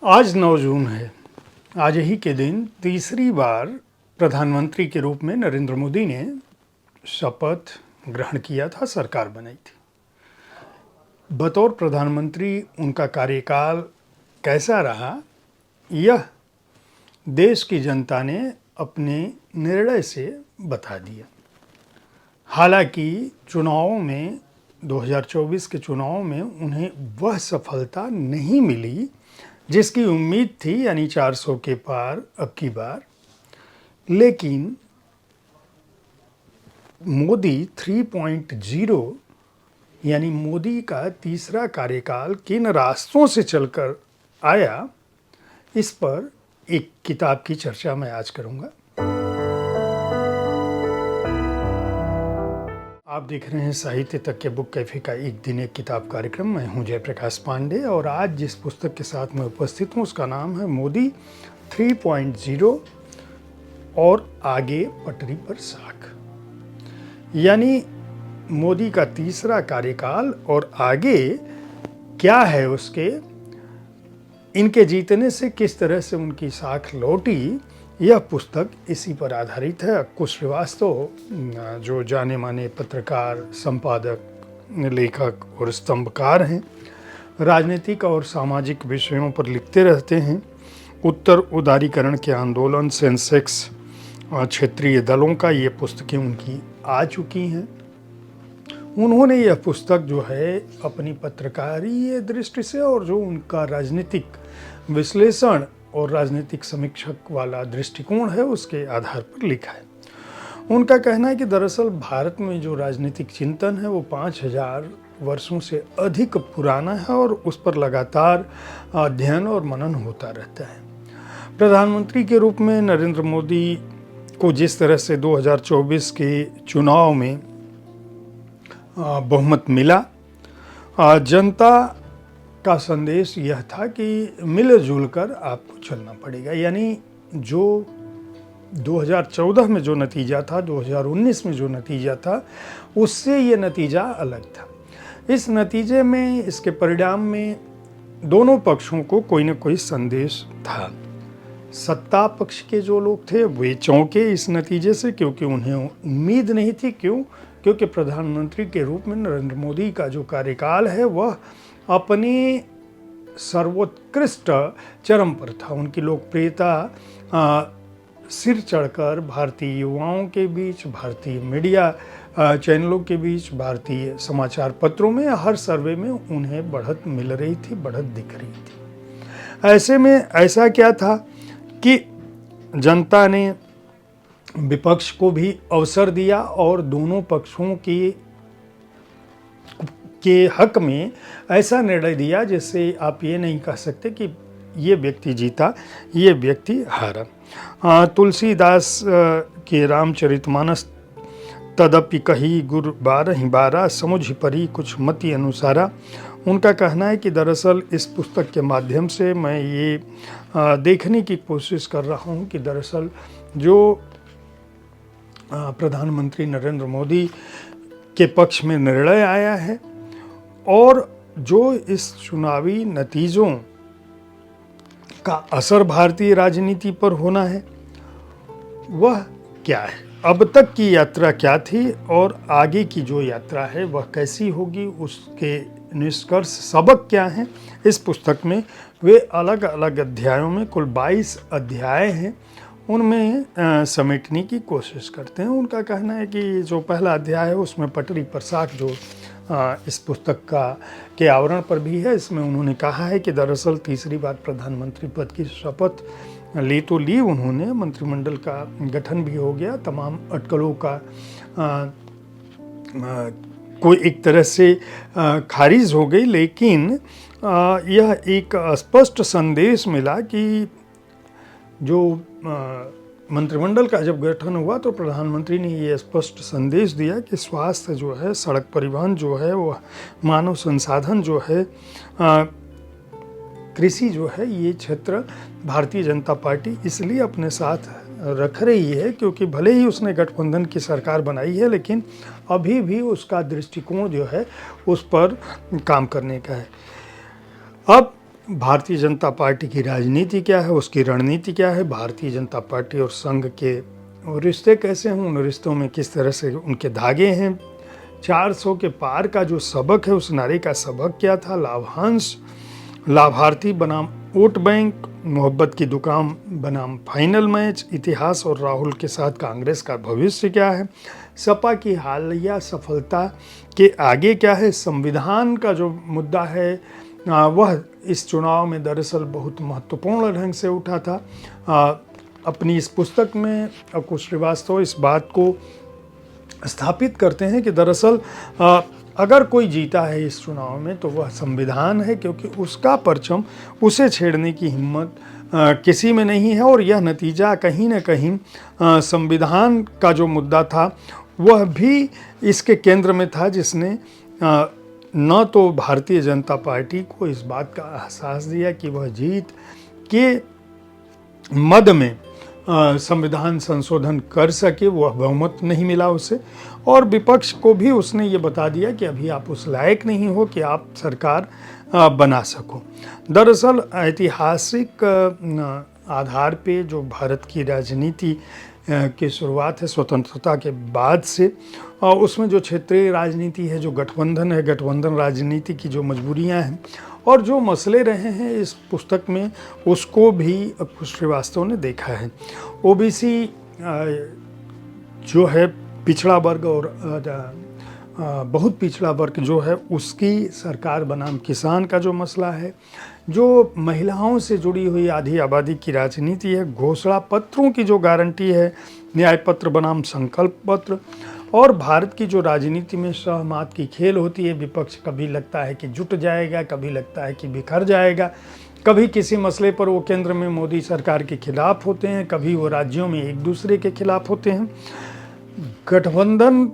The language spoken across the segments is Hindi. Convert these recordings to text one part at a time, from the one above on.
आज 9 जून है। आज ही के दिन तीसरी बार प्रधानमंत्री के रूप में नरेंद्र मोदी ने शपथ ग्रहण किया था, सरकार बनाई थी। बतौर प्रधानमंत्री उनका कार्यकाल कैसा रहा, यह देश की जनता ने अपने निर्णय से बता दिया। हालांकि चुनावों में 2024 के चुनाव में उन्हें वह सफलता नहीं मिली जिसकी उम्मीद थी, यानी 400 के पार अब की बार। लेकिन मोदी 3.0 यानी मोदी का तीसरा कार्यकाल किन रास्तों से चलकर आया, इस पर एक किताब की चर्चा मैं आज करूंगा। आप देख रहे हैं साहित्य तक के बुक कैफे का एक दिन एक किताब कार्यक्रम। मैं हूं जयप्रकाश पांडे और आज जिस पुस्तक के साथ मैं उपस्थित हूं उसका नाम है मोदी 3.0 और आगे पटरी पर साख। यानी मोदी का तीसरा कार्यकाल और आगे क्या है उसके, इनके जीतने से किस तरह से उनकी साख लौटी, यह पुस्तक इसी पर आधारित है। अक्कू श्रीवास्तव जो जाने माने पत्रकार, संपादक, लेखक और स्तंभकार हैं, राजनीतिक और सामाजिक विषयों पर लिखते रहते हैं। उत्तर उदारीकरण के आंदोलन, सेंसेक्स, क्षेत्रीय दलों का ये पुस्तकें उनकी आ चुकी हैं। उन्होंने यह पुस्तक जो है अपनी पत्रकारीय दृष्टि से और जो उनका राजनीतिक विश्लेषण और राजनीतिक समीक्षक वाला दृष्टिकोण है उसके आधार पर लिखा है। उनका कहना है कि दरअसल भारत में जो राजनीतिक चिंतन है वो 5000 वर्षों से अधिक पुराना है और उस पर लगातार अध्ययन और मनन होता रहता है। प्रधानमंत्री के रूप में नरेंद्र मोदी को जिस तरह से 2024 के चुनाव में बहुमत मिला, जनता का संदेश यह था कि मिलजुल कर आपको चलना पड़ेगा। यानी जो 2014 में जो नतीजा था, 2019 में जो नतीजा था, उससे ये नतीजा अलग था। इस नतीजे में, इसके परिणाम में दोनों पक्षों को कोई न कोई संदेश था। सत्ता पक्ष के जो लोग थे वे चौंके इस नतीजे से, क्योंकि उन्हें उम्मीद नहीं थी। क्यों? क्योंकि प्रधानमंत्री के रूप में नरेंद्र मोदी का जो कार्यकाल है वह अपनी सर्वोत्कृष्ट चरम पर था। उनकी लोकप्रियता सिर चढ़कर भारतीय युवाओं के बीच, भारतीय मीडिया चैनलों के बीच, भारतीय समाचार पत्रों में, हर सर्वे में उन्हें बढ़त मिल रही थी, बढ़त दिख रही थी। ऐसे में ऐसा क्या था कि जनता ने विपक्ष को भी अवसर दिया और दोनों पक्षों के हक में ऐसा निर्णय दिया जिससे आप ये नहीं कह सकते कि ये व्यक्ति जीता, ये व्यक्ति हारा। तुलसीदास के रामचरितमानस तदपि कही गुर 12 समुझ परी कुछ मति अनुसारा। उनका कहना है कि दरअसल इस पुस्तक के माध्यम से मैं ये देखने की कोशिश कर रहा हूँ कि दरअसल जो प्रधानमंत्री नरेंद्र मोदी के पक्ष में निर्णय आया है और जो इस चुनावी नतीजों का असर भारतीय राजनीति पर होना है वह क्या है, अब तक की यात्रा क्या थी और आगे की जो यात्रा है वह कैसी होगी, उसके निष्कर्ष सबक क्या हैं। इस पुस्तक में वे अलग अलग अध्यायों में, कुल 22 अध्याय हैं, उनमें समेटने की कोशिश करते हैं। उनका कहना है कि जो पहला अध्याय है उसमें पटरी पर साख जो इस पुस्तक के आवरण पर भी है, इसमें उन्होंने कहा है कि दरअसल तीसरी बार प्रधानमंत्री पद की शपथ ली उन्होंने, मंत्रिमंडल का गठन भी हो गया, तमाम अटकलों का कोई एक तरह से खारिज हो गई। लेकिन यह एक स्पष्ट संदेश मिला कि जो मंत्रिमंडल का जब गठन हुआ तो प्रधानमंत्री ने ये स्पष्ट संदेश दिया कि स्वास्थ्य जो है, सड़क परिवहन जो है, वो मानव संसाधन जो है, कृषि जो है, ये क्षेत्र भारतीय जनता पार्टी इसलिए अपने साथ रख रही है क्योंकि भले ही उसने गठबंधन की सरकार बनाई है लेकिन अभी भी उसका दृष्टिकोण जो है उस पर काम करने का है। अब भारतीय जनता पार्टी की राजनीति क्या है, उसकी रणनीति क्या है, भारतीय जनता पार्टी और संघ के रिश्ते कैसे हैं, उन रिश्तों में किस तरह से उनके धागे हैं, 400 के पार का जो सबक है उस नारे का सबक क्या था, लाभांश लाभार्थी बनाम वोट बैंक, मोहब्बत की दुकान बनाम फाइनल मैच, इतिहास और राहुल के साथ कांग्रेस का भविष्य क्या है, सपा की हालिया सफलता के आगे क्या है, संविधान का जो मुद्दा है वह इस चुनाव में दरअसल बहुत महत्वपूर्ण ढंग से उठा था। अपनी इस पुस्तक में अकुश श्रीवास्तव इस बात को स्थापित करते हैं कि दरअसल अगर कोई जीता है इस चुनाव में तो वह संविधान है, क्योंकि उसका परचम उसे छेड़ने की हिम्मत किसी में नहीं है। और यह नतीजा कहीं न कहीं संविधान का जो मुद्दा था वह भी इसके केंद्र में था, जिसने न तो भारतीय जनता पार्टी को इस बात का एहसास दिया कि वह जीत के मद में संविधान संशोधन कर सके, वह बहुमत नहीं मिला उसे, और विपक्ष को भी उसने ये बता दिया कि अभी आप उस लायक नहीं हो कि आप सरकार बना सको। दरअसल ऐतिहासिक आधार पे जो भारत की राजनीति की शुरुआत है स्वतंत्रता के बाद से, उसमें जो क्षेत्रीय राजनीति है, जो गठबंधन है, गठबंधन राजनीति की जो मजबूरियां हैं और जो मसले रहे हैं इस पुस्तक में, उसको भी अकुश श्रीवास्तव ने देखा है। ओबीसी जो है पिछड़ा वर्ग और बहुत पिछड़ा वर्ग जो है उसकी सरकार बनाम किसान का जो मसला है, जो महिलाओं से जुड़ी हुई आधी आबादी की राजनीति है, घोषणा पत्रों की जो गारंटी है, न्याय पत्र बनाम संकल्प पत्र, और भारत की जो राजनीति में सहमत की खेल होती है। विपक्ष कभी लगता है कि जुट जाएगा, कभी लगता है कि बिखर जाएगा, कभी किसी मसले पर वो केंद्र में मोदी सरकार के खिलाफ होते हैं, कभी वो राज्यों में एक दूसरे के खिलाफ होते हैं। गठबंधन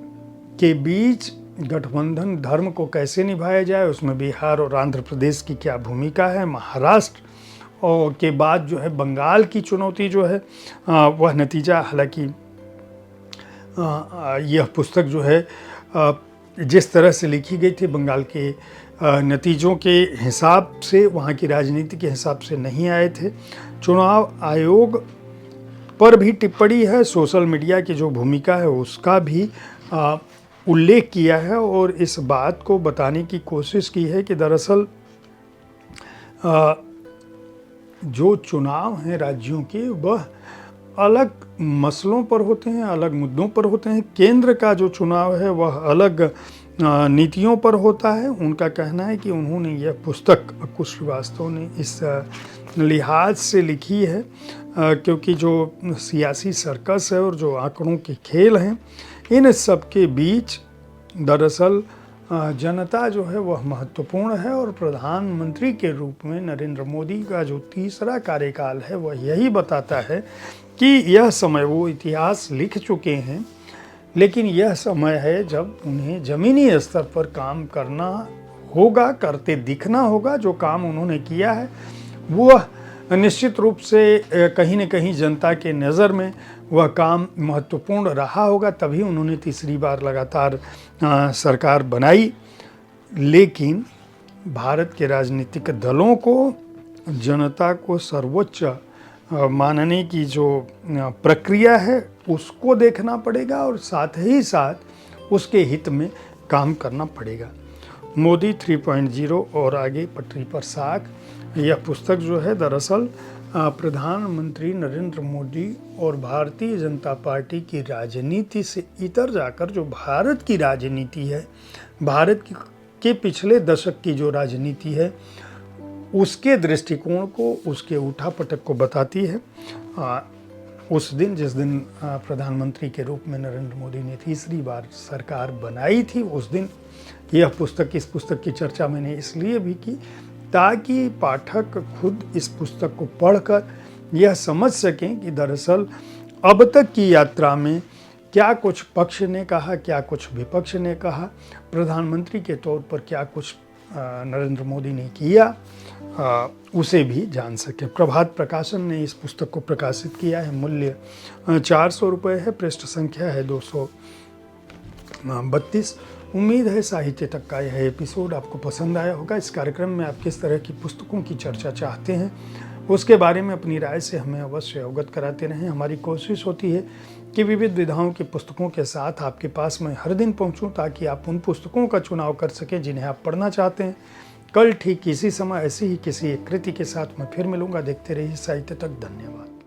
के बीच गठबंधन धर्म को कैसे निभाया जाए, उसमें बिहार और आंध्र प्रदेश की क्या भूमिका है, महाराष्ट्र और के बाद जो है बंगाल की चुनौती जो है वह नतीजा, हालांकि यह पुस्तक जो है जिस तरह से लिखी गई थी बंगाल के नतीजों के हिसाब से, वहाँ की राजनीति के हिसाब से नहीं आए थे। चुनाव आयोग पर भी टिप्पणी है, सोशल मीडिया की जो भूमिका है उसका भी उल्लेख किया है और इस बात को बताने की कोशिश की है कि दरअसल जो चुनाव हैं राज्यों के वह अलग मसलों पर होते हैं, अलग मुद्दों पर होते हैं। केंद्र का जो चुनाव है वह अलग नीतियों पर होता है। उनका कहना है कि उन्होंने यह पुस्तक अकुश श्रीवास्तव ने इस लिहाज से लिखी है क्योंकि जो सियासी सर्कस है और जो आंकड़ों के खेल हैं, इन सब के बीच दरअसल जनता जो है वह महत्वपूर्ण है और प्रधानमंत्री के रूप में नरेंद्र मोदी का जो तीसरा कार्यकाल है वह यही बताता है कि यह समय, वो इतिहास लिख चुके हैं, लेकिन यह समय है जब उन्हें ज़मीनी स्तर पर काम करना होगा, करते दिखना होगा। जो काम उन्होंने किया है वह निश्चित रूप से कहीं न कहीं जनता के नज़र में वह काम महत्वपूर्ण रहा होगा, तभी उन्होंने तीसरी बार लगातार सरकार बनाई। लेकिन भारत के राजनीतिक दलों को जनता को सर्वोच्च मानने की जो प्रक्रिया है उसको देखना पड़ेगा और साथ ही साथ उसके हित में काम करना पड़ेगा। मोदी 3.0 और आगे पटरी पर साख, यह पुस्तक जो है दरअसल प्रधानमंत्री नरेंद्र मोदी और भारतीय जनता पार्टी की राजनीति से इतर जाकर जो भारत की राजनीति है, भारत के पिछले दशक की जो राजनीति है, उसके दृष्टिकोण को, उसके उठापटक को बताती है। उस दिन जिस दिन प्रधानमंत्री के रूप में नरेंद्र मोदी ने तीसरी बार सरकार बनाई थी, उस दिन यह पुस्तक, इस पुस्तक की चर्चा मैंने इसलिए भी की ताकि पाठक खुद इस पुस्तक को पढ़कर यह समझ सकें कि दरअसल अब तक की यात्रा में क्या कुछ पक्ष ने कहा, क्या कुछ विपक्ष ने कहा, प्रधानमंत्री के तौर पर क्या कुछ नरेंद्र मोदी ने किया, उसे भी जान सके। प्रभात प्रकाशन ने इस पुस्तक को प्रकाशित किया है। मूल्य 400 रुपये है, पृष्ठ संख्या है 232 उम्मीद है साहित्य तक का यह एपिसोड आपको पसंद आया होगा। इस कार्यक्रम में आप किस तरह की पुस्तकों की चर्चा चाहते हैं उसके बारे में अपनी राय से हमें अवश्य अवगत कराते रहें। हमारी कोशिश होती है कि विविध विधाओं की पुस्तकों के साथ आपके पास मैं हर दिन पहुंचूं, ताकि आप उन पुस्तकों का चुनाव कर सकें जिन्हें आप पढ़ना चाहते हैं। कल ठीक इसी समय ऐसी ही किसी एक कृति के साथ मैं फिर मिलूंगा। देखते रहिए साहित्य तक। धन्यवाद।